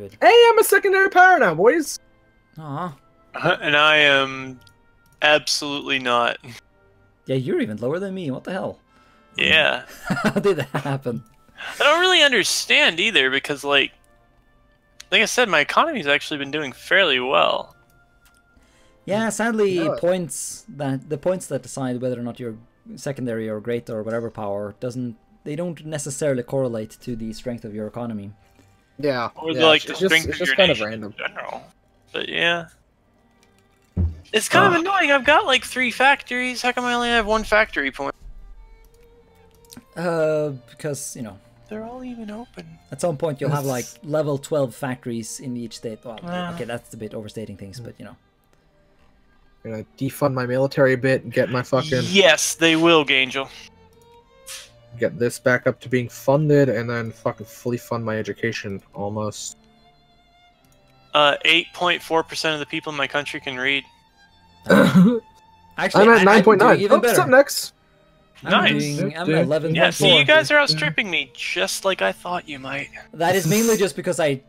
good. Hey, I'm a secondary power now, boys. Aw. And I am absolutely not. Yeah, you're even lower than me. What the hell? Yeah. How did that happen? I don't really understand either because, like I said, my economy's actually been doing fairly well. Yeah, sadly, Yeah. the points that decide whether or not you're secondary or great or whatever power they don't necessarily correlate to the strength of your economy. Yeah. Or yeah, like the it's just, strength it's of just your kind of nation random. in general. But yeah. It's kind of annoying. I've got like 3 factories. How come I only have 1 factory point? Because, you know, They're all even open. at some point you'll have like level 12 factories in each state. Well, Ah. okay, that's a bit overstating things, but you know. I'm gonna defund my military a bit and get my fucking Yes, they will, Gangel. get this back up to being funded, and then fucking fully fund my education almost. 8.4% of the people in my country can read. Actually, I'm at I'm doing 9.9. even What's better. up next? Nice. I'm at 11.4. Yeah, see, you guys are outstripping me just like I thought you might. That is mainly just because I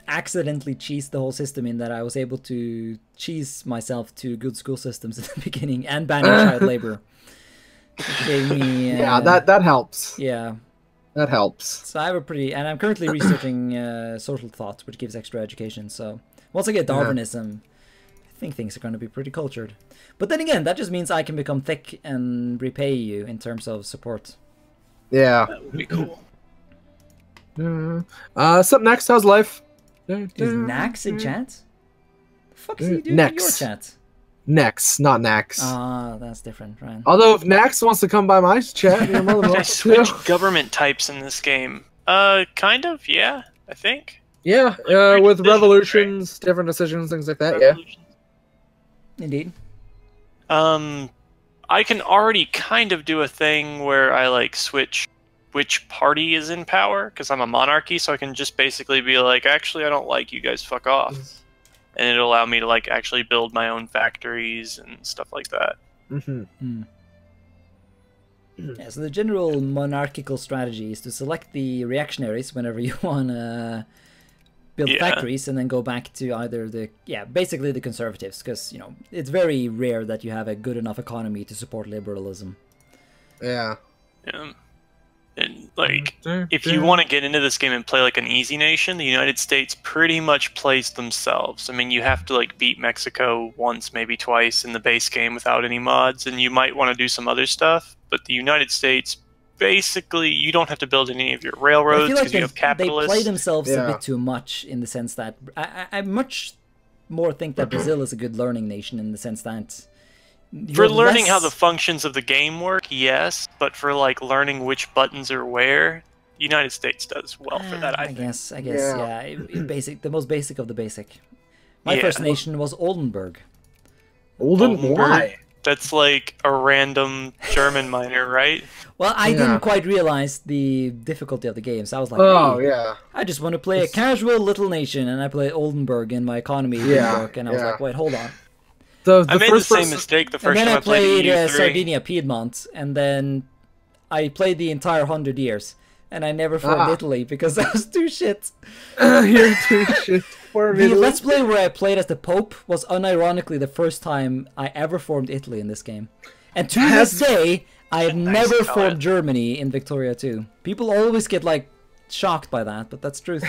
accidentally cheesed the whole system in that I was able to cheese myself to good school systems at the beginning and banning child labor. It gave me, Yeah, that helps. Yeah. That helps. So I have a pretty... And I'm currently researching social thought, which gives extra education. So once I get Darwinism, I think things are going to be pretty cultured. But then again, that just means I can become thick and repay you in terms of support. Yeah. That would be cool. What's up next? How's life? Is Nax in chat? The fuck is he doing in Nex. your chat? Nex, not Nax. Ah, that's different, right? Although if Nax wants to come by my chat, you're more than Can I welcome switch to. government types in this game? Kind of, yeah, I think. Yeah, with revolutions, different decisions, things like that. Yeah. Indeed. I can already kind of do a thing where I like switch which party is in power because I'm a monarchy, so I can just basically be like, actually, I don't like you guys, fuck off, and it'll allow me to like actually build my own factories and stuff like that. Yeah, so the general monarchical strategy is to select the reactionaries whenever you want to build factories, and then go back to either basically the conservatives, because, you know, it's very rare that you have a good enough economy to support liberalism. Yeah. And like, if you want to get into this game and play like an easy nation, the United States pretty much plays themselves. I mean, you have to like beat Mexico once, maybe twice in the base game without any mods, and you might want to do some other stuff. But the United States, basically, you don't have to build any of your railroads because you have capitalists. They play themselves a bit too much in the sense that I much more think that Brazil is a good learning nation in the sense that for learning how the functions of the game work, yes, but for like learning which buttons are where, the United States does well for that. I guess, yeah. The most basic of the basic. My first nation was Oldenburg. Oldenburg? Why? That's like a random German minor, right? Well, I didn't quite realize the difficulty of the game, so I was like, I just want to play a casual little nation, and I played Oldenburg in my economy book, and I was like, wait, hold on. I made the same mistake the first time I played EU3. Sardinia, Piedmont, and then I played the entire 100 years, and I never formed Italy because I was too shit. You're too shit. The Let's Play where I played as the Pope was unironically the first time I ever formed Italy in this game. And to this day, I have never formed Germany in Victoria 2. People always get, like, shocked by that, but that's truth.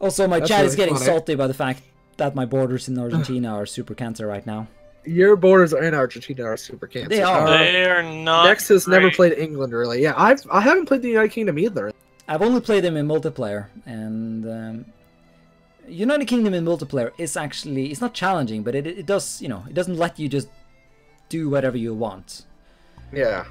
Also, my chat is getting salty by the fact that my borders in Argentina are super cancer right now. Your borders in Argentina are super cancer. They are. They are not. Nex has never played England, really. Yeah, I haven't played the United Kingdom either. I've only played them in multiplayer, and United Kingdom in multiplayer is actually, it's not challenging, but it does, you know, it doesn't let you just do whatever you want. Yeah.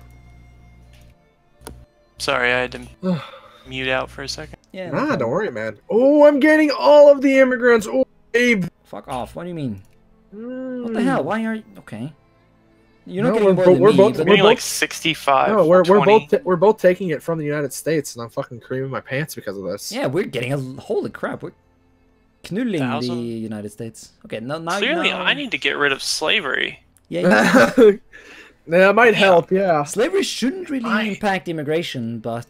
Sorry, I had to mute out for a second. Yeah. Nah, don't worry, man. Oh, I'm getting all of the immigrants. Oh, babe. Fuck off. What do you mean? What the hell? Why are you... Okay. You're not getting more than we're me. Both, we're like 65. No, we're both taking it from the United States, and I'm fucking creaming my pants because of this. Yeah, we're getting a... Holy crap. We're canoodling the United States. Okay, now... Clearly, I need to get rid of slavery. Yeah, that might help, yeah. Slavery shouldn't really impact immigration, but...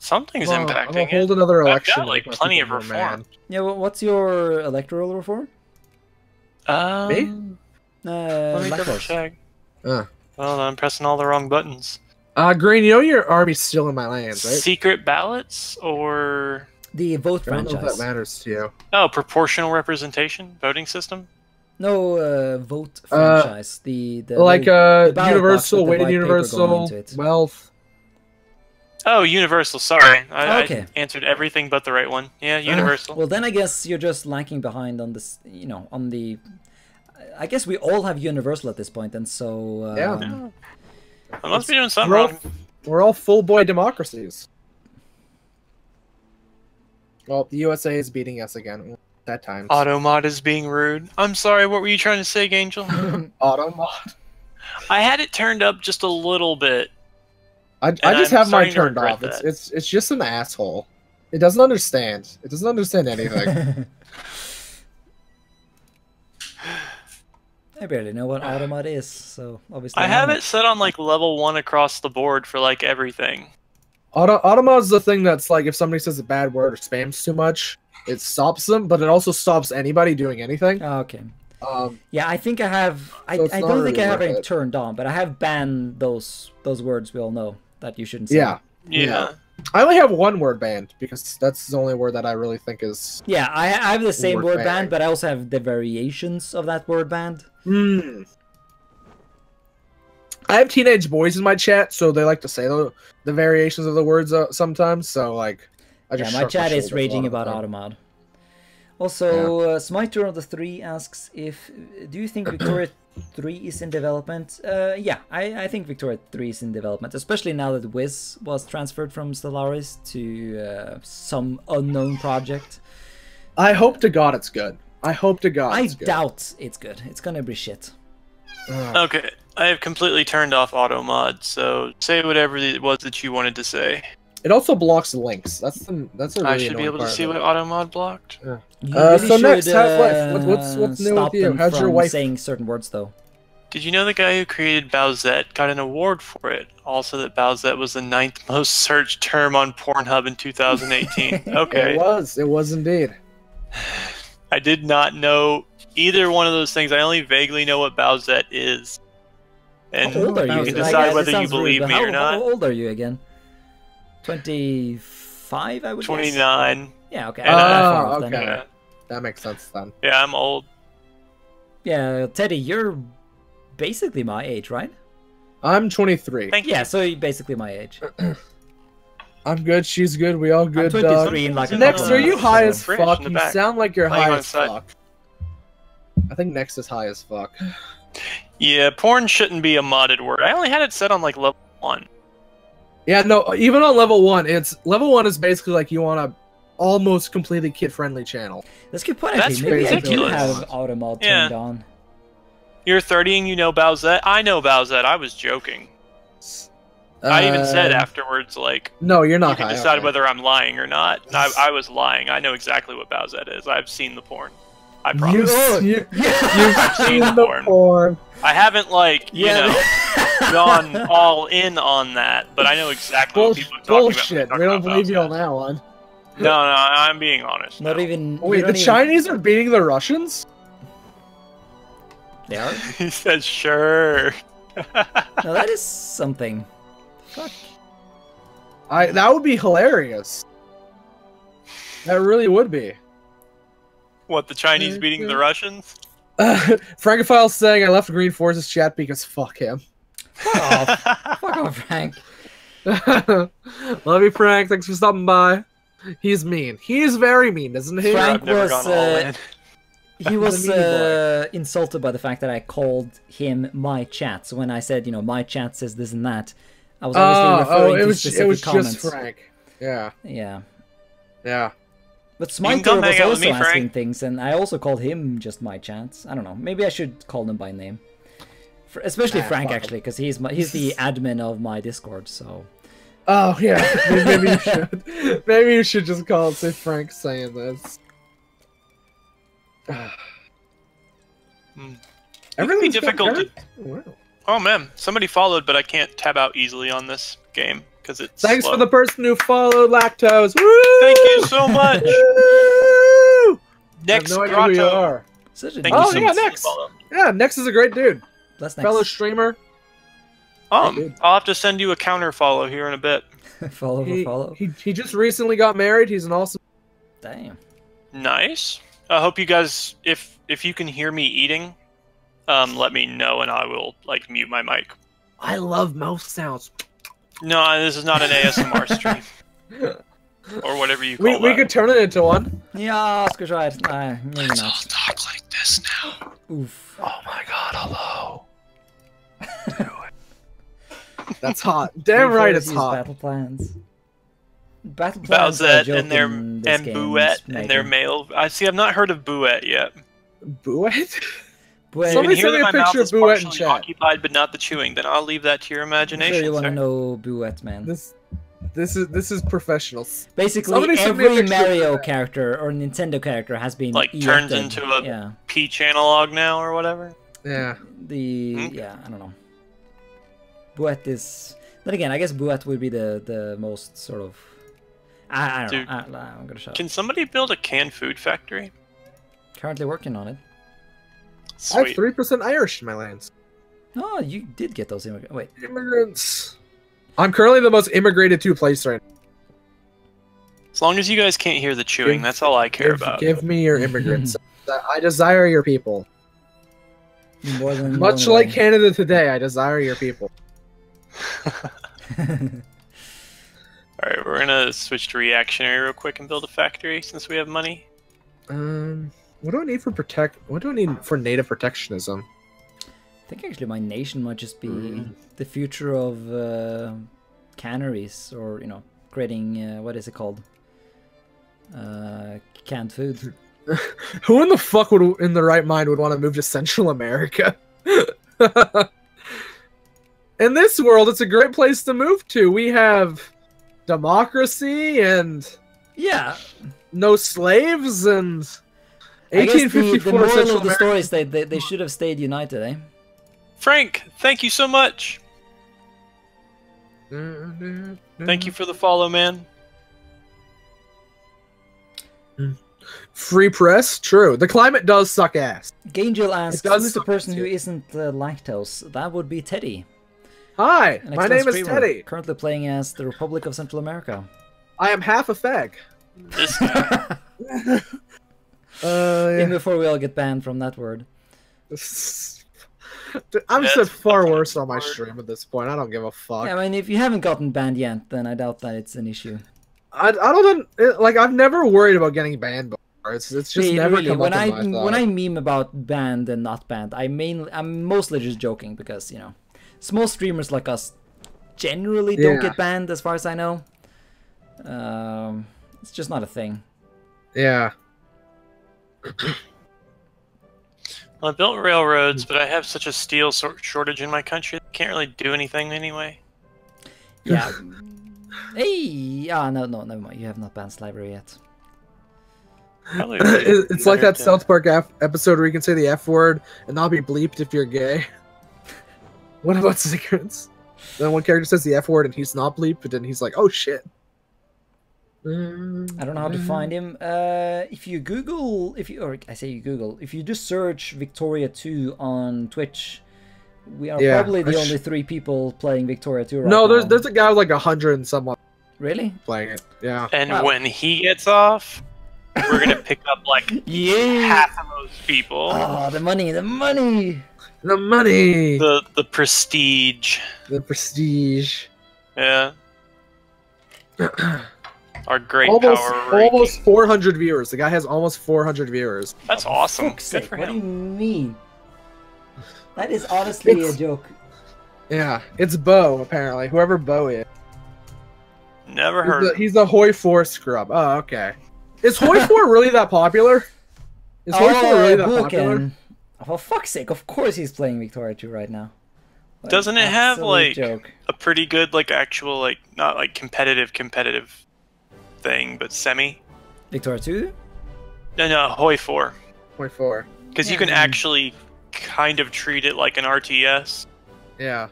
Something's impacting I'm gonna hold another election. I've got, like, plenty of reform. Yeah, well, what's your electoral reform? Me? Let me double check. Well, I'm pressing all the wrong buttons. Green, you know your army's still in my lands, right? Secret ballots or The vote I don't know franchise. if that matters to you. oh, proportional representation voting system. No, vote franchise. The Like the ballot box universal, with the weighted white paper going universal, into it. wealth. Oh, universal. Sorry, Okay. I answered everything but the right one. Yeah, universal. Well, then I guess you're just lacking behind on this. You know, on the. I guess we all have universal at this point, and so. Yeah. I must be doing something wrong. We're all full boy democracies. Well, the USA is beating us again. That time. Automod is being rude. I'm sorry. What were you trying to say, Angel? Automod. I had it turned up just a little bit. I just have mine starting to turned regret off. that. It's just an asshole. It doesn't understand. It doesn't understand anything. I barely know what Automod is, so obviously. I have it set on like level 1 across the board for like everything. Automod's the thing that's like if somebody says a bad word or spams too much, it stops them, but it also stops anybody doing anything. Oh, okay. Um, Yeah, I think I have. I So it's don't not think I really have worth it it. turned on, but I have banned those words we all know that you shouldn't say. yeah. Yeah. I only have one word banned because that's the only word that I really think is. Yeah, I have the same Word word ban. banned, but I also have the variations of that word banned. I have teenage boys in my chat, so they like to say the variations of the words sometimes. So like, I just Yeah, my shrug chat is shoulders a raging lot of about the time. Automod. Also, Smiter of the 3 asks if do you think Victoria 3 is in development? Yeah, I think Victoria 3 is in development, especially now that Wiz was transferred from Stellaris to some unknown project. I hope to God it's good. I hope to God I it's good. doubt it's good. It's gonna be shit. Okay, I have completely turned off auto mod, so say whatever it was that you wanted to say. It also blocks links. That's a really I should be annoying able to part see of what it. auto mod blocked. You So next, Half-Life. What's new stop with you? them How's your from wife? saying certain words though? Did you know the guy who created Bowsette got an award for it? Also that Bowsette was the 9th most searched term on Pornhub in 2018. Okay. It was indeed. I did not know either one of those things. I only vaguely know what Bowsette is. And How old are you? you can Like, decide it whether you sounds rude, believe but me or not. How old are you again? 25, I would guess. 29. Yeah, okay. And, Not that far off then. okay. Yeah. That makes sense then. Yeah, I'm old. Yeah, Teddy, you're basically my age, right? I'm 23. Thank you. Yeah, so you're basically my age. I'm good. She's good. We all good. I'm 23 in like a Next, couple are you months, high so- as Fridge fuck? in the You back. sound like you're Playing high on as side. fuck. I think next is high as fuck. Yeah, porn shouldn't be a modded word. I only had it set on like level 1. Yeah, no. Even on level 1, level 1 is basically like you want a almost completely kid-friendly channel. That's a good point, That's actually. Maybe I do ridiculous. have Automod Yeah. turned on. You're 30 and you know Bowsette? I know Bowsette. I was joking. I even said afterwards, like, No, you're you not can high. decide okay. whether I'm lying or not. And I was lying. I know exactly what Bowsette is. I've seen the porn. I promise. You've I've seen seen the the porn. porn. I haven't, like, you Yeah. know, gone all in on that, but I know exactly what people are talking Bullshit. about. We don't believe you on Bowsette. that one. No, I'm being honest. Not no. even. Wait, you the don't even- Chinese are beating the Russians? They are? He says, sure. No, that is something. Fuck. That would be hilarious. That really would be. What, the Chinese beating the Russians? Frankophile's saying I left GreenFors' chat because fuck him. Fuck off. Fuck off, Frank. Love you, Frank. Thanks for stopping by. He's mean. He is very mean, isn't he? Frank I've never was, gone all in. He was mean boy. insulted by the fact that I called him my chat. So when I said, you know, my chat says this and that, I was obviously referring to specific it was comments. just Frank. Yeah. Yeah. Yeah. But can Smiter come was hang out with also me, asking Frank. things, and I also called him just my chance. I don't know. Maybe I should call him by name. Especially Frank, fuck him. actually, because he's the admin of my Discord, so... Oh yeah. Maybe you should. Maybe you should just call it say Frank saying this. It can be difficult to... Wow. Oh man, somebody followed, but I can't tab out easily on this game. because it's Thanks slow. for the person who followed Lactose. Woo! Thank you so much. Woo! Next, I have no idea who you Grotto. are. Such a Thank you Oh so yeah, much for the Nex. follow. Yeah, Nex is a great dude. That's Fellow next. streamer. I'll have to send you a counter follow here in a bit. Follow for follow. He just recently got married. He's an awesome. Damn. Nice. I hope you guys, if you can hear me eating, let me know and I will like mute my mic. I love mouth sounds. No, this is not an ASMR stream or whatever you call We that. could turn it into one. Yeah, ska try it. Nah, maybe Let's all not. talk like this now. Oof. Oh my god, hello. That's hot. Damn right, it's Use hot. Battle plans. Battle plans. Bowsette and their Bouette and their male. I see. I've not heard of Bouette yet. Bouette? But Somebody Hear send that me a my mouth picture of is Bouette in partially chat. occupied, but not the chewing. Then I'll leave that to your I'm imagination. sure you want to sir. know Bouette, man. This is professionals. Basically, Somebody send me a every picture of Mario Bouette. character or Nintendo character has been Like turns eaten. into a yeah. Peach analog now or whatever. Yeah. Yeah, I don't know. Bouette is. Then again, I guess Bouette would be the most sort of. I don't Dude, know. I'm gonna shut up. Can somebody build a canned food factory? Currently working on it. I have Sweet. 3% Irish in my lands. Oh, you did get those immigrants. Wait. Immigrants. I'm currently the most immigrated to place right now. As long as you guys can't hear the chewing, that's all I care about. Give me your immigrants. I desire your people. More than Much one like way. Canada today, I desire your people. Alright, we're gonna switch to reactionary real quick and build a factory since we have money. What do I need for What do I need for native protectionism? I think actually my nation might just be the future of canneries, or creating what is it called? Canned food. Who in the fuck would, in the right mind, would want to move to Central America? In this world, it's a great place to move to. We have democracy and Yeah. no slaves and I guess the 1854 moral Central of the America. story is they should have stayed united, eh? Frank, thank you so much. Thank you for the follow, man. Free press? True. The climate does suck ass. Gangel asks, It does who's the suck person who too. isn't lactose? That would be Teddy. Hi, An my excellent name is streamer, Teddy. currently playing as the Republic of Central America. I am half a fag. This guy. Even Yeah. before we all get banned from that word. I'm That's said far fucking worse on my hard. stream at this point. I don't give a fuck. Yeah, I mean, if you haven't gotten banned yet, then I doubt that it's an issue. I don't like. I've never worried about getting banned before. It's just never Really, come when up I in my thought. when I meme about banned and not banned, I'm mostly just joking because small streamers like us generally don't Yeah. get banned, as far as I know. It's just not a thing. Yeah. Well, I built railroads, but I have such a steel shortage in my country. I can't really do anything anyway. Yeah. Hey, no, never mind. You have not banned slavery yet. Probably It's like that better to- South Park episode where you can say the F word and not be bleeped if you're gay. What about cigarettes? Then one character says the F word and he's not bleeped, but then he's like, oh shit. I don't know how to find him. If you Google, if you just search Victoria 2 on Twitch, we are Yeah, probably the I only 3 people playing Victoria 2 right No, now. there's a guy with like 100 and someone Really? playing it. Yeah. And Wow. when he gets off, we're gonna pick up like Yeah. half of those people. Oh, the money, the money. The money. The prestige. The prestige. Yeah. Our great Almost power ranking. almost 400 viewers. The guy has almost 400 viewers. That's awesome. Fuck's Good sake, for what do you him. mean? That is honestly It's- a joke. Yeah, it's Bo apparently. Whoever Bo is. Never heard. of him. He's a Hoi 4 scrub. Oh, okay. Is Hoi 4 really that popular? Is Hoi 4 really that popular? Buken. For fuck's sake, of course he's playing Victoria 2 right now. What Doesn't an it have, absolute like- joke. A pretty good, like, actual, like, not like competitive thing, but semi. Victoria 2? No, Hoi 4. Hoi 4. Because you can Yeah. actually kind of treat it like an RTS. Yeah.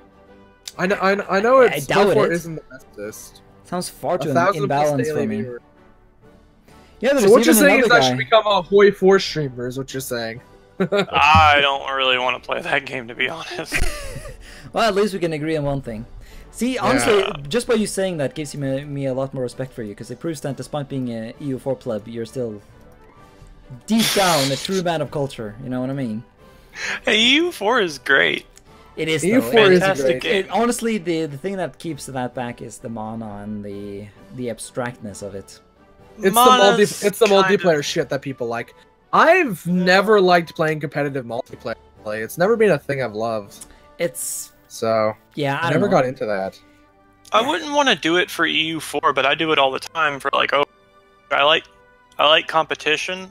I know I it's doubt still it. isn't the bestest. Sounds far too 1,000 plus imbalanced for daily me. viewers. Yeah, there's So what you're even saying is another I should guy. become a Hoi 4 streamer, is what you're saying. I don't really want to play that game, to be honest. Well, at least we can agree on one thing. See, honestly, Yeah. just by you saying that gives me a lot more respect for you, because it proves that despite being a EU4 pleb, you're still deep down a true man of culture. You know what I mean? Hey, EU4 is great. It is. EU4 though. is Fantastic great. game. Honestly, the thing that keeps that back is the mana and the abstractness of it. It's Mana's the kind multiplayer of- shit that people like. I've never liked playing competitive multiplayer. It's never been a thing I've loved. It's So yeah, I I never don't know. got into that. I wouldn't want to do it for EU4, but I do it all the time for like, oh, I like competition,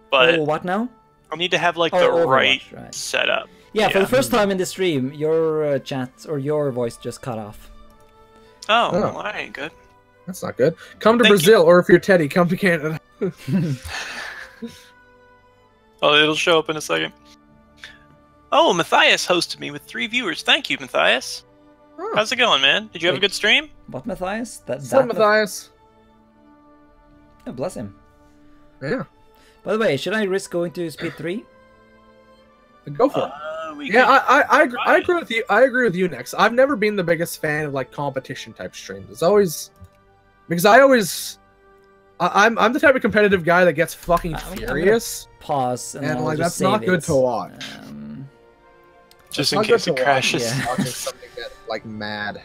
but Oh, what now? I need to have like Oh, the Overwatch, right setup. Yeah, for Yeah. the first time in the stream, your chat or your voice just cut off. Oh, Oh. well, that ain't good. That's not good. Come to Thank Brazil, or if you're Teddy, come to Canada. Oh, it'll show up in a second. Oh, Matthias hosted me with 3 viewers. Thank you, Matthias. Oh. How's it going, man? Did you have a Wait. good stream? What, Matthias? What's Matthias? Oh, bless him. Yeah, By the way, should I risk going to speed 3? go for it. We Yeah, could- I agree with you. I agree with you, Nex. I've never been the biggest fan of like competition type streams. It's always because I'm the type of competitive guy that gets fucking I'm gonna furious, Pause and, and I'll like just that's not save good it. to watch. just It's in not case good it to watch. crashes. Yeah. Watching something get like mad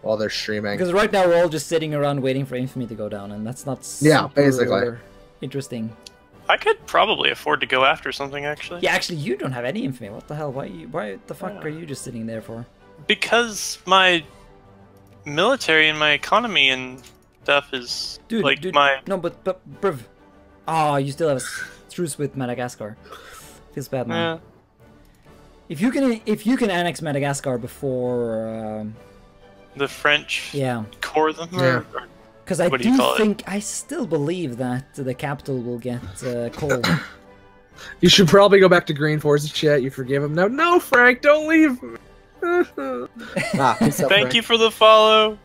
while they're streaming. Because right now we're all just sitting around waiting for Infamy to go down, and that's not Yeah, super basically. interesting. I could probably afford to go after something, actually. Yeah, actually, you don't have any Infamy. What the hell? Why the fuck Yeah. are you just sitting there for? Because my military and my economy and stuff is Dude, like dude, my. no, but bruv. Oh, you still have a truce with Madagascar. Feels bad, man. Yeah, If you can annex Madagascar before, the French yeah, core them. Yeah. Or because I What do you do call it? think I still believe that the capital will get cold. You should probably go back to GreenFors chat. You forgive him. No, Frank, don't leave. Thank you for the follow,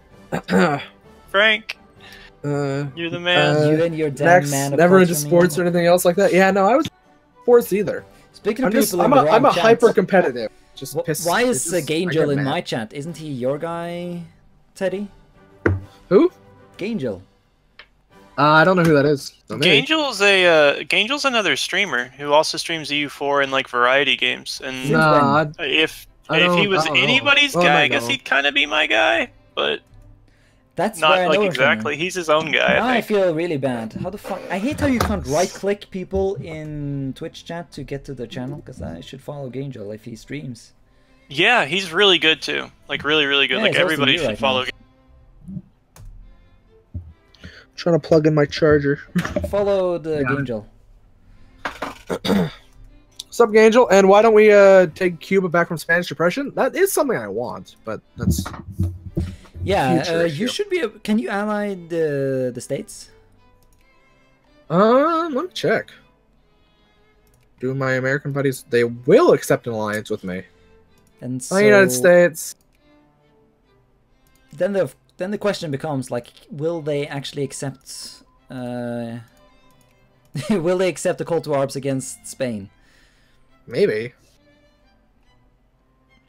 Frank. You're the man. You and your damn Next, man of never into culture, sports man. or anything else like that. Yeah, no, I was sports either. Speaking of I'm just, people I'm in a, the I'm wrong a chat, hyper competitive. Just piss. why it is just- I Gangel get in mad. my chat? Isn't he your guy, Teddy? Who? Gangel. I don't know who that is. Not me. Gangel's another streamer who also streams EU4 and like variety games. And Nah, if I if he don't- was I don't know. anybody's Well, guy, I I guess know. he'd kind of be my guy, but That's where I not know like him from. exactly. He's his own guy. Now I I think. feel really bad. How the fuck? I hate how you can't right-click people in Twitch chat to get to the channel, because I should follow Gangel if he streams. Yeah, he's really good too. Like really, really good. Yeah, like he's hosting everybody you should right follow. now. trying to plug in my charger. Follow the Yeah. Gangel. What's up, Angel? And why don't we take Cuba back from Spanish Depression? That is something I want, but that's Yeah, Future you issue. should be. Can you ally the states? let me check. Do my American buddies? They will accept an alliance with me. And so The United States. then the question becomes like, will they actually accept? Will they accept the call to arms against Spain? Maybe.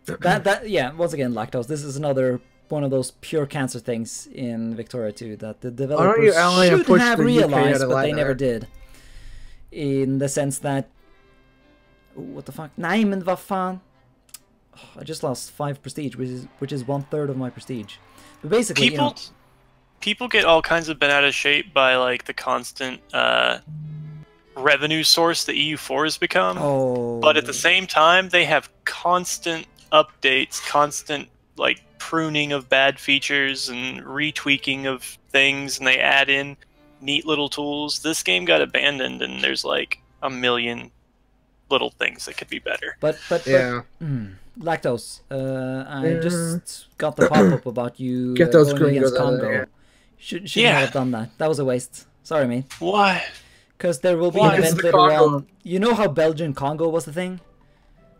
That yeah. Once again, lactose. This is another one of those pure cancer things in Victoria 2 that the don't you developers ally and should push have the UK out realized, of but they Latin never America? did. In the sense that, ooh, what the fuck? Nej, men vad fan? Oh, I just lost 5 prestige, which is 1/3 of my prestige. But basically, People get all kinds of bent out of shape by like the constant revenue source that EU4 has become. oh, But at the same time, they have constant updates, constant like pruning of bad features and retweaking of things, and they add in neat little tools. This game got abandoned, and there's like a million little things that could be better. but Yeah. lactose. I just got the pop up about you Get those going gringos against out of Congo. there. Shouldn't Yeah. have done that. That was a waste. Sorry, mate. Why? Because there will be Why? an It's event the later Congo. on. You know how Belgian Congo was the thing?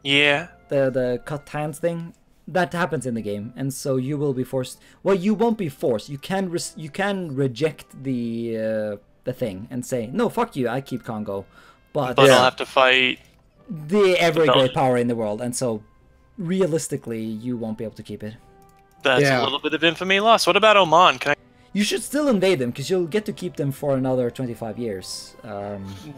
Yeah. The cut hands thing? that happens in the game, and so you will be forced. Well, you won't be forced. You can reject the thing and say no, fuck you. I keep Congo, but I'll have to fight every great power in the world, and so realistically, you won't be able to keep it. That's a little bit of infamy lost. What about Oman? You should still invade them, because you'll get to keep them for another 25 years.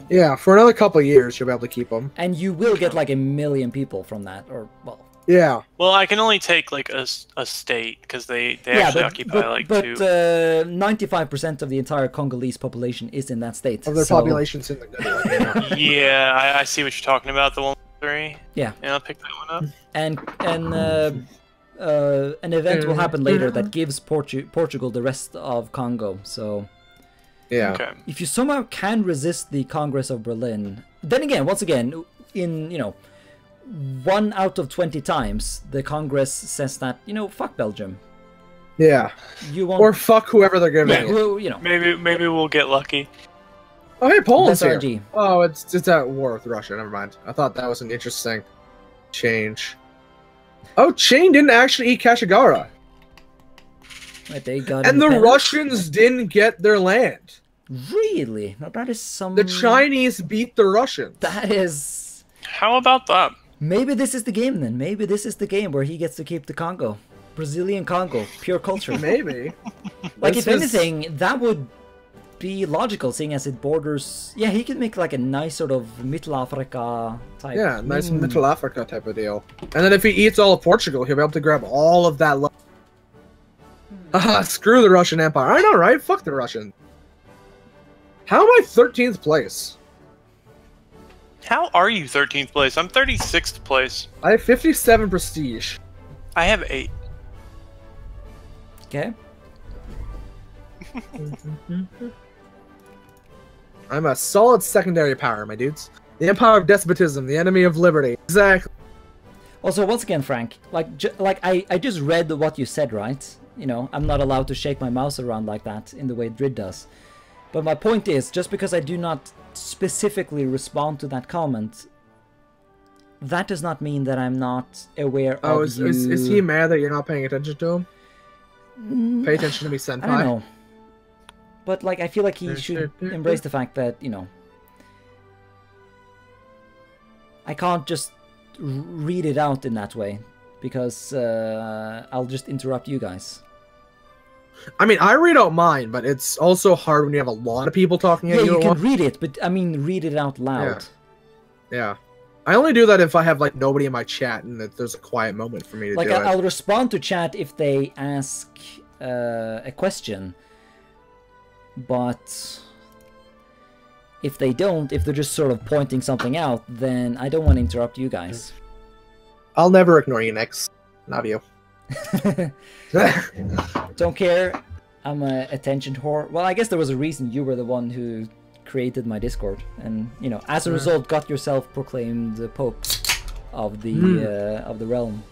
Yeah, for another couple of years, you'll be able to keep them. And you will get like 1 million people from that, or, well... Yeah. Well, I can only take, like, a state, because they actually occupy, like, two... But 95% of the entire Congolese population is in that state. Of their population's in the good one, yeah, I see what you're talking about, the 1-3. Yeah. Yeah, I'll pick that one up. And an event will happen later that gives Portugal the rest of Congo. So, yeah. Okay. If you somehow can resist the Congress of Berlin, then again, once again, in 1 out of 20 times, the Congress says that fuck Belgium. Yeah. You won't. Or fuck whoever they're giving it. Well, Maybe we'll get lucky. Oh, hey, Poland's here. SRG. Oh, it's at war with Russia. Never mind. I thought that was an interesting change. Oh, Chain didn't actually eat Kashigara. Wait, they got and the independence? Russians didn't get their land. Really? Now that is some... The Chinese beat the Russians. That is... How about that? Maybe this is the game then. Maybe this is the game where he gets to keep the Congo. Brazilian Congo. Pure culture. Maybe. Like, if anything, that would be logical, seeing as it borders... Yeah, he could make like a nice sort of Mittelafrika type... Yeah, nice Middle Africa type of deal. And then if he eats all of Portugal, he'll be able to grab all of that... Screw the Russian Empire. I know, right? Fuck the Russians. How am I 13th place? How are you 13th place? I'm 36th place. I have 57 prestige. I have 8. Okay. I'm a solid secondary power, my dudes. The empire of despotism, the enemy of liberty. Exactly. Also, once again, Frank, I just read what you said, right? I'm not allowed to shake my mouse around like that in the way Drid does. But my point is, just because I do not specifically respond to that comment, that does not mean that I'm not aware of you... Is he mad that you're not paying attention to him? Pay attention to me, Senpai. I don't know. But, I feel like he should embrace the fact that, I can't just read it out in that way, because I'll just interrupt you guys. I mean, I read out mine, but it's also hard when you have a lot of people talking at you. Yeah, you can read it, but I mean, read it out loud. Yeah. I only do that if I have, nobody in my chat and that there's a quiet moment for me to do it. I'll respond to chat if they ask a question, but if they don't, if they're just sort of pointing something out, then I don't want to interrupt you guys. I'll never ignore you, Nix. Love you. Don't care. I'm a attention whore. Well, I guess there was a reason you were the one who created my Discord, and as a result, got yourself proclaimed the Pope of the realm.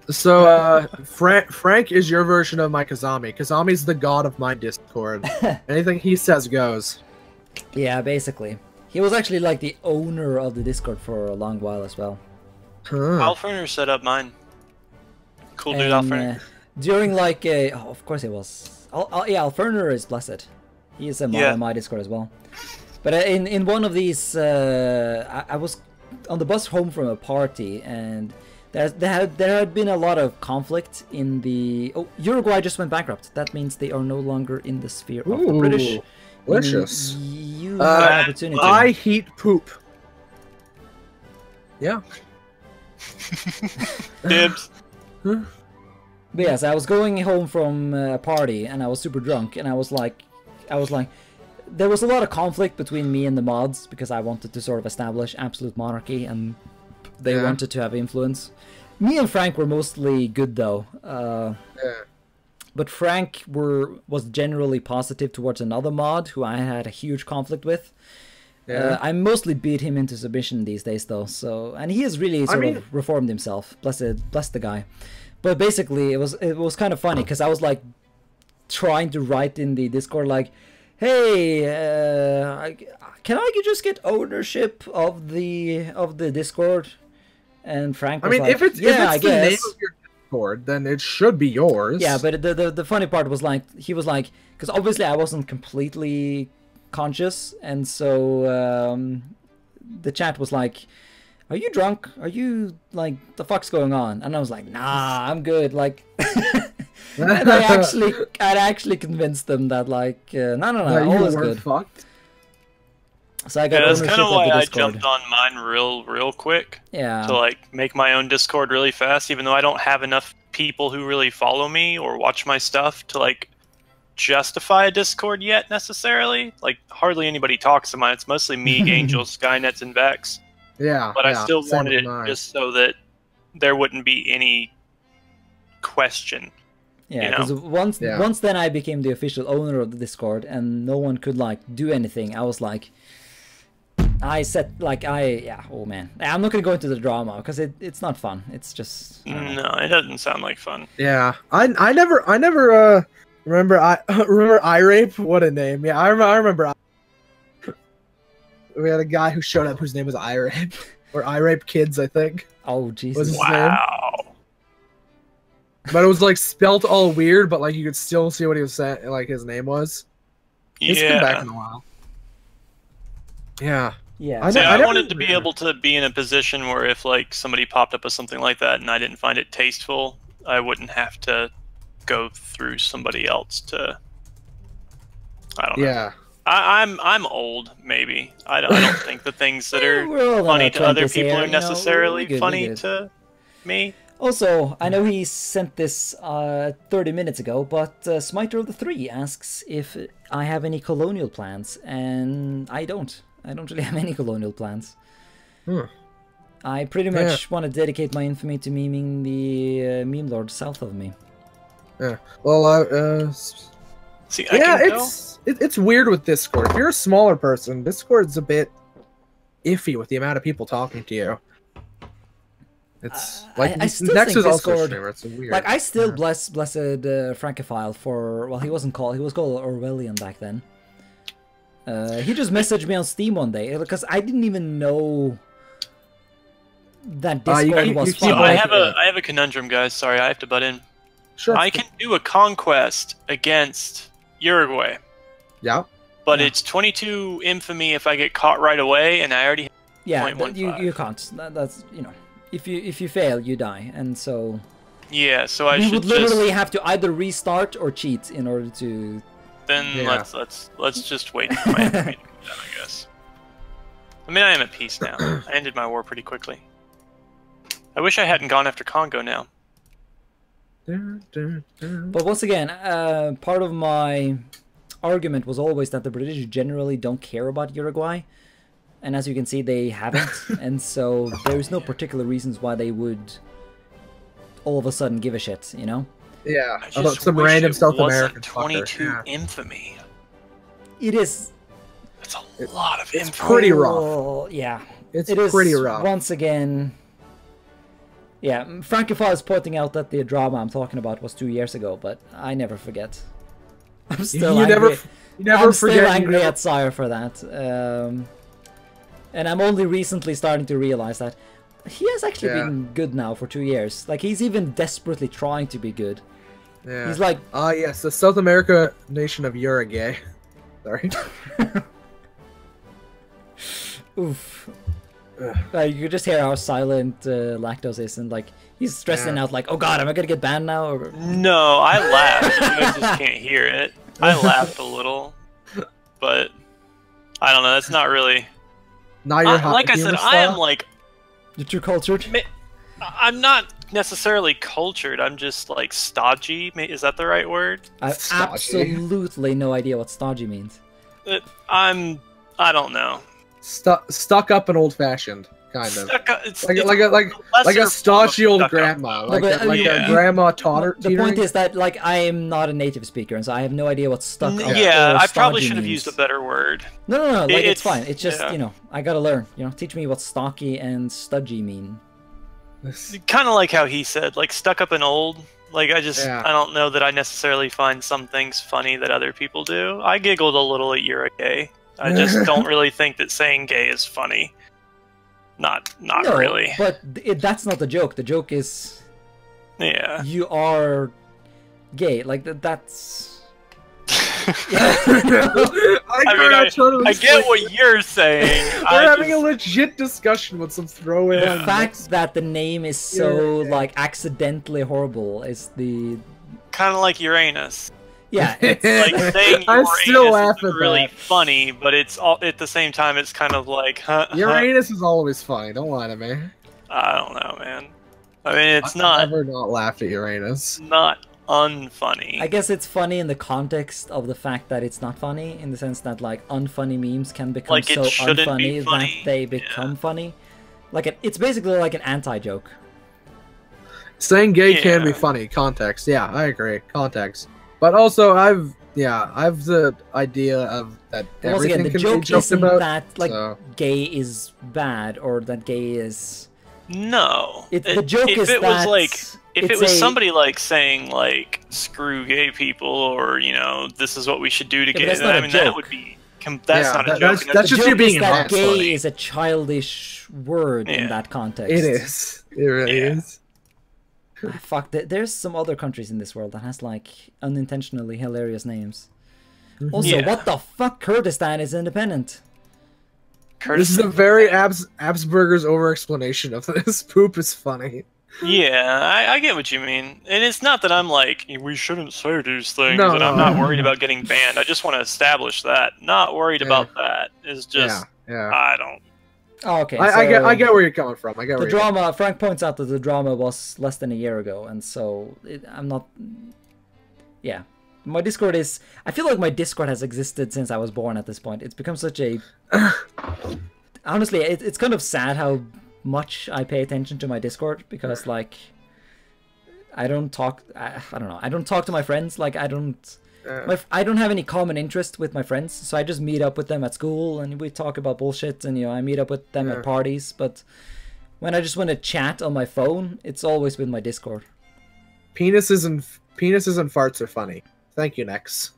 So, Frank is your version of my Kazami. Kazami's the god of my Discord. Anything he says goes. Yeah, basically. He was actually the owner of the Discord for a long while as well. Alferner set up mine. Cool dude, Alferner. During of course it was. Yeah, Alferner is blessed. He is a mod on my Discord as well. But in one of these, I was on the bus home from a party, and there had been a lot of conflict in the... Oh, Uruguay just went bankrupt. That means they are no longer in the sphere of the British. Delicious. You have an opportunity. I heat poop. Yeah. Dibs. But yes, I was going home from a party, and I was super drunk, and I was like, there was a lot of conflict between me and the mods, because I wanted to sort of establish absolute monarchy, and they wanted to have influence. Me and Frank were mostly good, though. But Frank was generally positive towards another mod, who I had a huge conflict with. I mostly beat him into submission these days, though. And he has really sort of reformed himself. Bless the guy. But basically, it was kind of funny, because I was trying to write in the Discord hey, can I just get ownership of the Discord? And Frank I was mean, like, if it's yeah, I the name guess. of your Discord, then it should be yours. Yeah, but the funny part was like, he was like, because obviously I wasn't completely conscious, and so the chat was like, are you drunk? Are you, like, the fuck's going on? And I was like, nah, I'm good, like... And I'd actually convinced them that, like, no, all is good. Fucked. So I got that's ownership kind of why the I Discord. jumped on mine real quick. Yeah. To like make my own Discord really fast, even though I don't have enough people who really follow me or watch my stuff to like justify a Discord yet necessarily. Like hardly anybody talks to mine. It's mostly me, Angel, Skynets, and Vex. Yeah. But I still wanted it mine. just so that there wouldn't be any question. Yeah, because once then I became the official owner of the Discord, and no one could like do anything. I was like, oh man, I'm not gonna go into the drama because it's not fun. It's just no, it doesn't sound like fun. Yeah, I never remember iRape. What a name! Yeah, I remember. We had a guy who showed up whose name was iRape or iRape Kids, I think. Oh Jesus! Was his wow. name. But it was like spelt all weird, but like you could still see what he was saying, like his name was. He's come back in a while. Yeah. Yeah. I wanted to be able to be in a position where if like somebody popped up with something like that and I didn't find it tasteful, I wouldn't have to go through somebody else to. I don't know. Yeah. I'm old, maybe. I don't think the things that are funny to other people are necessarily funny to me. Also, I know he sent this 30 minutes ago, but Smiter of the Three asks if I have any colonial plans, and I don't. I don't really have any colonial plans. I pretty much want to dedicate my infamy to memeing the meme lord south of me. Yeah. Well, see, it's weird with Discord. If you're a smaller person, Discord's a bit iffy with the amount of people talking to you. It's like I still Nex think is also Discord, a streamer. It's weird. like I still blessed Francophile for, well, he was called Orwellian back then. He just messaged me on Steam one day because I didn't even know that Discord was fun. So I have a conundrum, guys. Sorry, I have to butt in. Sure. I can do a conquest against Uruguay. Yeah. But it's 22 infamy if I get caught right away, and I already have you can't. That's, you know, if you fail, you die, and so. Yeah, so I would literally have to either restart or cheat in order to. Then let's just wait for my infamy to come down, I guess. I mean, I am at peace now. I ended my war pretty quickly. I wish I hadn't gone after Congo now. But once again, part of my argument was always that the British generally don't care about Uruguay, and as you can see, they haven't, and so there's no particular reasons why they would all of a sudden give a shit, you know? Yeah, about some random South American 22 infamy. It is. It's a lot of infamy. It's pretty rough. Yeah, it is pretty rough. Once again. Yeah, Francophile is pointing out that the drama I'm talking about was 2 years ago, but I never forget. I'm still angry. I'm still angry at Sire for that. And I'm only recently starting to realize that he has actually been good now for 2 years. Like, he's even desperately trying to be good. Yeah. He's like... yes, the South America nation of Uruguay. Sorry. Oof. You could just hear how silent Lactose is, and like he's stressing out, like, "Oh God, am I gonna get banned now?" Or... No, I laughed. You guys just can't hear it. I laughed a little, but I don't know. That's not really. Not your like I said, I am like. You're too cultured. I'm not necessarily cultured. I'm just like stodgy. Is that the right word? I have absolutely no idea what stodgy means. I don't know. Stuck up and old fashioned, kind of. It's like a stodgy old grandma, like a grandma taught. The point is that like I am not a native speaker, and so I have no idea what stuck up. Yeah, I probably means. should have used a better word. No. Like it's fine. It's just you know, I gotta learn. You know, teach me what stocky and studgy mean. Kind of like how he said, like stuck up and old. Like I don't know that I necessarily find some things funny that other people do. I giggled a little at "You're a gay." I just don't really think that saying gay is funny. Not No, really. but that's not the joke. The joke is, Yeah. you are gay. Like that's. I get what you're saying. We're having a legit discussion with some throwaway. The fact that the name is so like accidentally horrible is the kind of like Uranus. Yeah, it's like saying I still laugh is at really that. funny, but it's all at the same time. It's kind of like Uranus is always funny. Don't lie to me. I don't know, man. I mean, it's not. I've never not laughed at Uranus. Not unfunny. I guess it's funny in the context of the fact that it's not funny, in the sense that like unfunny memes can become like so unfunny funny. that they become funny. Like it's basically like an anti-joke. Saying gay can be funny. Context. Yeah, I agree. Context. But also, I've the idea of that everything again, the can joke be joked isn't about. that like so. gay is bad or that gay is. No. The joke is it that was like if it was a... somebody like saying like screw gay people or this is what we should do to gays, I mean that would be that's not a joke. That's just you being that gay is a childish word in that context. It is. It really is. Fuck, there's some other countries in this world that has like unintentionally hilarious names. Also, what the fuck? Kurdistan is independent. This is a very Absburger's over-explanation of this. Poop is funny. Yeah, I get what you mean. And it's not that I'm like, we shouldn't say these things, and I'm not worried about getting banned. I just want to establish that. Not worried about that. It's just, I don't. Oh, okay. I get where you're coming from. I get where the drama. Frank points out that the drama was less than a year ago, and so I'm not. Yeah, my Discord is. I feel like my Discord has existed since I was born. At this point, it's become such a. Honestly, it's kind of sad how much I pay attention to my Discord, because like I don't talk. I don't know. I don't talk to my friends. Like I don't. I don't have any common interest with my friends, so I just meet up with them at school and we talk about bullshit, and I meet up with them at parties. But when I just want to chat on my phone, it's always with my Discord. Penises and farts are funny. Thank you, Nex.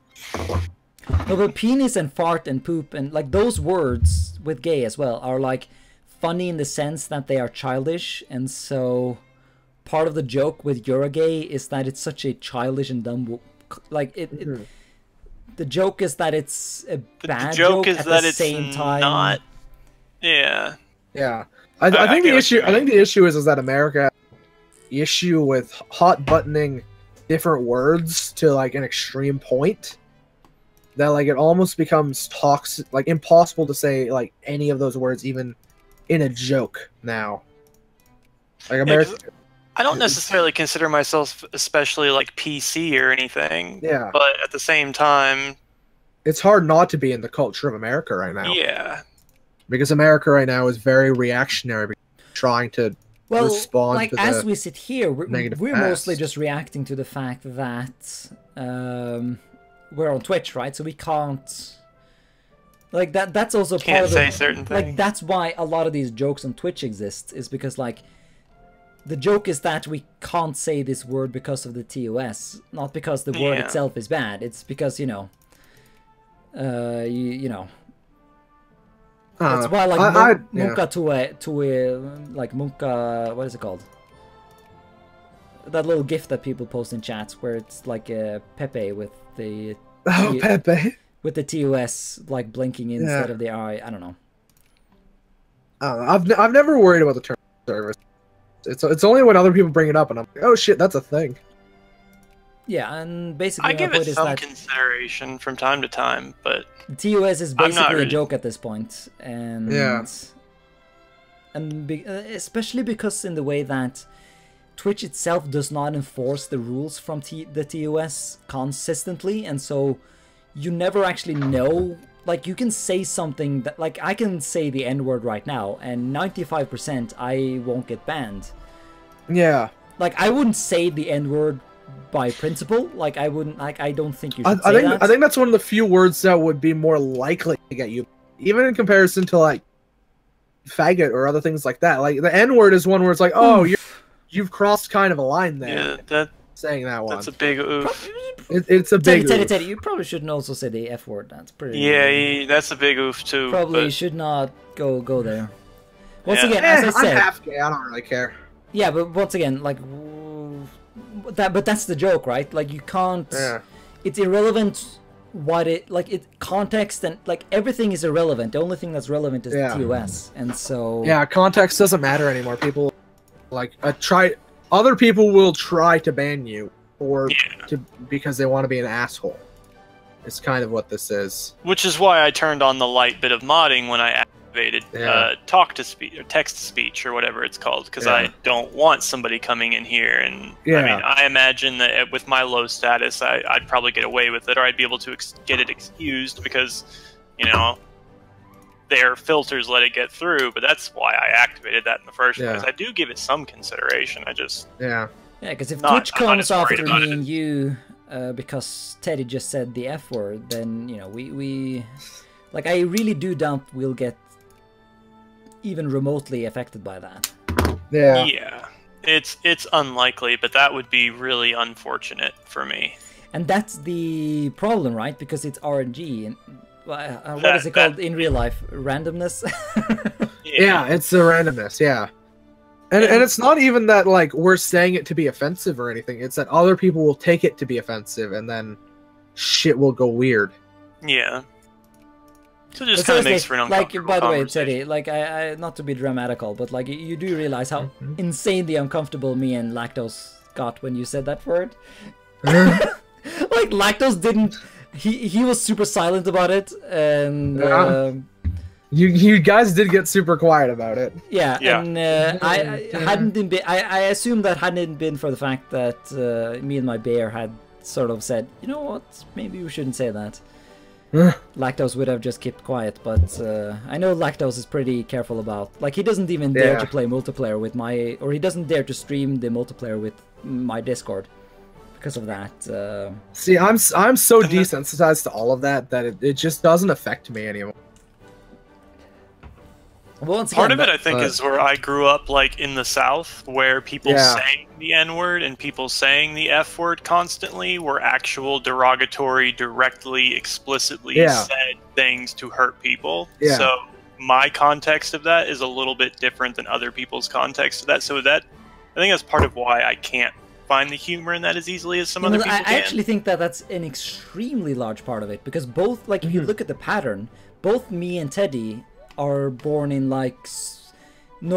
No, but penis and fart and poop and like those words with gay as well are like funny in the sense that they are childish, and so part of the joke with you're a gay is that it's such a childish and dumb. Like the joke is that it's a bad joke is at that the it's same time. Not. Yeah. Yeah. I think the issue. I think the issue is that America has the issue with hot buttoning different words to like an extreme point that like it almost becomes toxic, like impossible to say like any of those words even in a joke now. Like America. I don't necessarily consider myself especially like PC or anything. Yeah. But at the same time, it's hard not to be in the culture of America right now. Yeah. Because America right now is very reactionary, trying to respond like to as we sit here, we're past. mostly just reacting to the fact that we're on Twitch, right? So we can't. Like that's also part of say certain things. Like that's why a lot of these jokes on Twitch exist, is because like. The joke is that we can't say this word because of the TOS, not because the word itself is bad. It's because you know. That's why like Munka to like Munka, what is it called? That little GIF that people post in chats where it's like a Pepe with the Pepe with the TOS like blinking instead of the eye. I don't know. I've never worried about the term service. It's only when other people bring it up and I'm like, oh shit, that's a thing. Yeah, and basically I give it some consideration from time to time, but TOS is basically a joke at this point, and especially because in the way that Twitch itself does not enforce the rules from the TOS consistently, and so you never actually know. Like, you can say something that, like, I can say the N-word right now, and 95% I won't get banned. Yeah. Like, I wouldn't say the N-word by principle. Like, I wouldn't, like, I don't think you should say that. I think that's one of the few words that would be more likely to get you, even in comparison to, like, faggot or other things like that. Like, the N-word is one where it's like, oh, you've crossed kind of a line there. Yeah, saying that one. That's a big oof. It's a big oof. Teddy, you probably shouldn't also say the F word. That's pretty. Yeah, that's a big oof too. Probably should not go there. Once again, as I said, I'm half gay. I don't really care. Yeah, but once again, like but that's the joke, right? Like you can't. Yeah. It's irrelevant. What it context and like everything is irrelevant. The only thing that's relevant is the TOS, and so yeah, context doesn't matter anymore. People like other people will try to ban you because they want to be an asshole. It's kind of what this is. Which is why I turned on the light bit of modding when I activated talk to speech or text to speech or whatever it's called, because I don't want somebody coming in here and I mean, I imagine that with my low status I'd probably get away with it, or I'd be able to get it excused because, you know, their filters let it get through, but that's why I activated that in the first place. I do give it some consideration. I just because if Twitch comes after me and you because Teddy just said the F word, then, you know, we like, I really do doubt we'll get even remotely affected by that. Yeah, it's unlikely, but that would be really unfortunate for me. And that's the problem, right? Because it's RNG, and what is it called in real life? Randomness. Yeah, it's the randomness. Yeah. And it's not even that, like, we're saying it to be offensive or anything. It's that other people will take it to be offensive, and then shit will go weird. Yeah. So it just kind of makes for an uncomfortable by the way, Teddy, like, I not to be dramatical, but, like, you do realize how insanely uncomfortable me and Lactose got when you said that word? Like, Lactose didn't... He was super silent about it, and... You guys did get super quiet about it. Yeah. And I assume that hadn't it been for the fact that me and my bear had sort of said, you know what, maybe we shouldn't say that. Lactose would have just kept quiet, but I know Lactose is pretty careful about, like, he doesn't even dare to play multiplayer with my, or he doesn't dare to stream the multiplayer with my Discord because of that. See, I'm so desensitized to all of that it just doesn't affect me anymore. Well, part of it, I think, is where I grew up, like, in the South, where people saying the N-word and people saying the F-word constantly were actual derogatory, directly, explicitly said things to hurt people. Yeah. So my context of that is a little bit different than other people's context of that. So that, I think that's part of why I can't find the humor in that as easily as some other people can. I actually think that that's an extremely large part of it, because both, like, if you look at the pattern, both me and Teddy are born in, like, the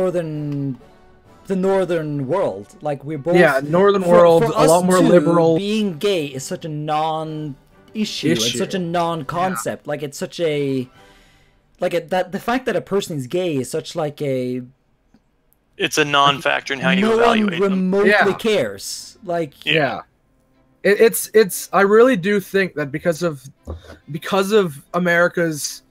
northern world. Like, we're both northern world, for a lot more liberal. Being gay is such a non-issue. It's such a non-concept. Like, it's such a that the fact that a person is gay is such like a. It's a non-factor in how you evaluate them. No one remotely cares. Like it's. I really do think that because of America's.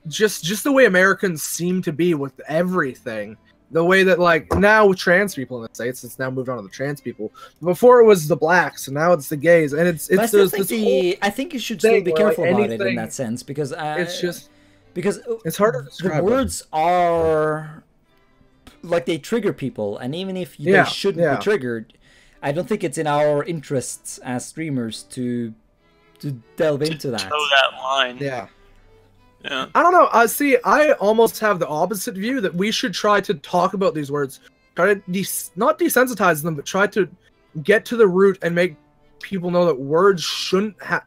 Just the way Americans seem to be with everything, the way that, like, now with trans people in the States, it's now moved on to the trans people. Before it was the blacks, and now it's the gays, and it's I think you should still be careful about it in that sense, because it's hard to describe. The words are like, they trigger people, and even if they shouldn't be triggered, I don't think it's in our interests as streamers to delve into that. Toe that line. Yeah. Yeah. I don't know. See, I almost have the opposite view, that we should try to talk about these words, try to not desensitize them, but try to get to the root and make people know that words shouldn't have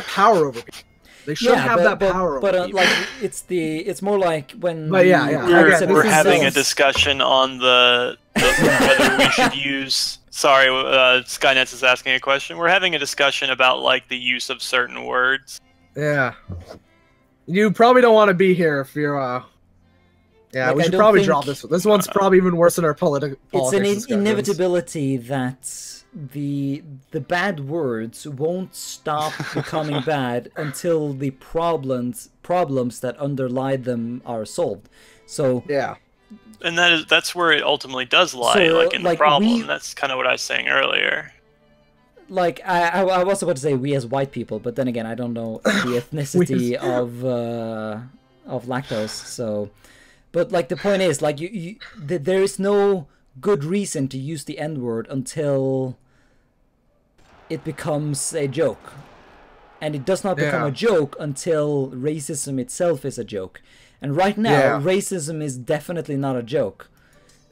power over people. They shouldn't have that power over people. Like, it's more like when we're having a discussion on the whether we should use. Sorry, Skynets is asking a question. We're having a discussion about, like, the use of certain words. Yeah. You probably don't want to be here if you're, like, we should probably drop this one. This one's probably even worse than our politics. It's an inevitability that the bad words won't stop becoming bad until the problems that underlie them are solved. So and that's where it ultimately does lie, like, in the problem. That's kind of what I was saying earlier. Like, I was about to say we as white people, but then again, I don't know the ethnicity of Lactose. So, but, like, the point is, like, there is no good reason to use the N-word until it becomes a joke, and it does not become a joke until racism itself is a joke. And right now, racism is definitely not a joke.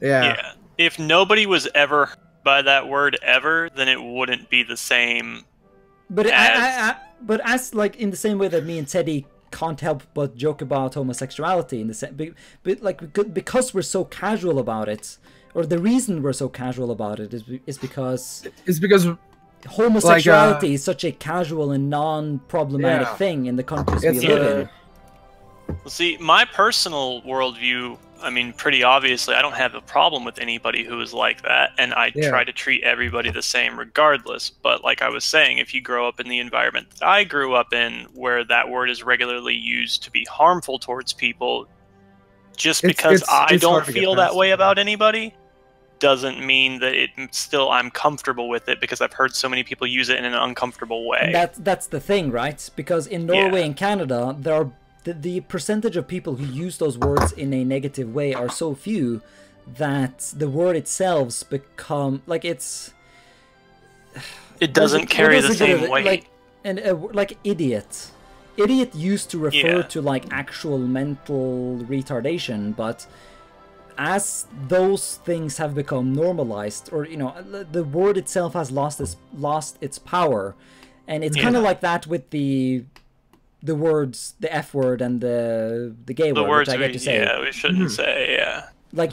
Yeah. If nobody was ever hurt by that word ever, then it wouldn't be the same. But but as like in the same way that me and Teddy can't help but joke about homosexuality in the same, but like because we're so casual about it, or the reason we're so casual about it is because homosexuality is such a casual and non-problematic thing in the countries we live in. Well, see, my personal worldview, I mean, pretty obviously, I don't have a problem with anybody who is like that, and I try to treat everybody the same regardless. But like I was saying, if you grow up in the environment that I grew up in, where that word is regularly used to be harmful towards people, just because I don't feel that way about anybody, doesn't mean that I'm comfortable with it, because I've heard so many people use it in an uncomfortable way. And that's the thing, right? Because in Norway and Canada, there are the percentage of people who use those words in a negative way are so few that the word itself become like it doesn't carry the same weight. Like idiot used to refer to like actual mental retardation, but as those things have become normalized, or the word itself has lost its power, and it's kind of like that with the words, the F word and the gay word, words which I get to say. Yeah, we shouldn't say, Like,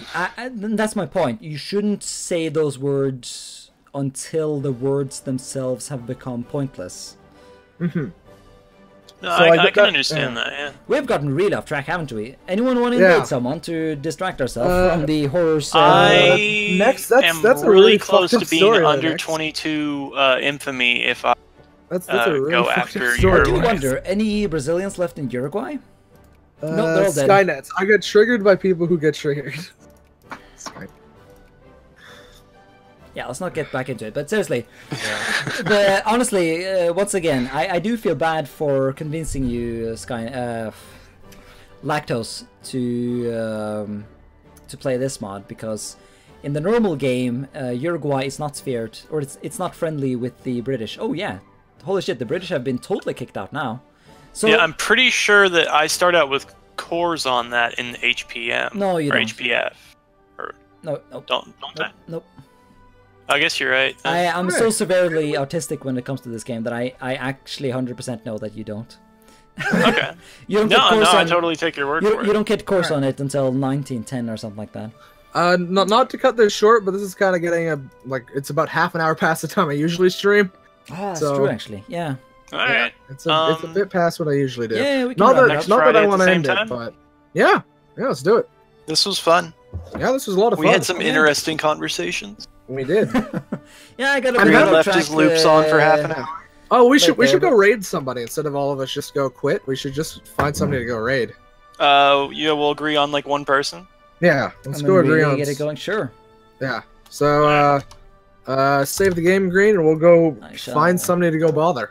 that's my point. You shouldn't say those words until the words themselves have become pointless. No, so I can understand that, yeah. We've gotten really off track, haven't we? Anyone want to invade someone to distract ourselves from the horrors? That's a really close to being under 22 infamy if I that's a really go after Uruguay. I do wonder, any Brazilians left in Uruguay? No, they're all dead. Skynets. I get triggered by people who get triggered. Yeah, let's not get back into it. But seriously, but honestly, once again, I do feel bad for convincing you, Lactose, to play this mod, because in the normal game, Uruguay is not sphered, or it's not friendly with the British. Oh yeah. Holy shit, the British have been totally kicked out now. So yeah, I'm pretty sure that I start out with cores on that in HPM. No, you don't. HPF. Or no. Don't I? Nope. I guess you're right. I'm so severely autistic when it comes to this game that I actually 100% know that you don't. Okay. You don't I totally take your word for it. You don't get course on it until 1910 or something like that. Not to cut this short, but this is kind of getting it's about half an hour past the time I usually stream. Oh, that's true, actually. Yeah. All right. It's a bit past what I usually do. Yeah, we can not that I want to end it, but yeah, let's do it. This was fun. Yeah, this was a lot of fun. We had some interesting conversations. We did. Yeah, I gotta. Green left his loops on for half an hour. Oh, we should go raid somebody instead of all of us just go quit. We should just find somebody to go raid. Yeah, we'll agree on like one person. Yeah, let's go agree on. Get it going, sure. Yeah. So save the game, Green, and we'll go find somebody to go bother.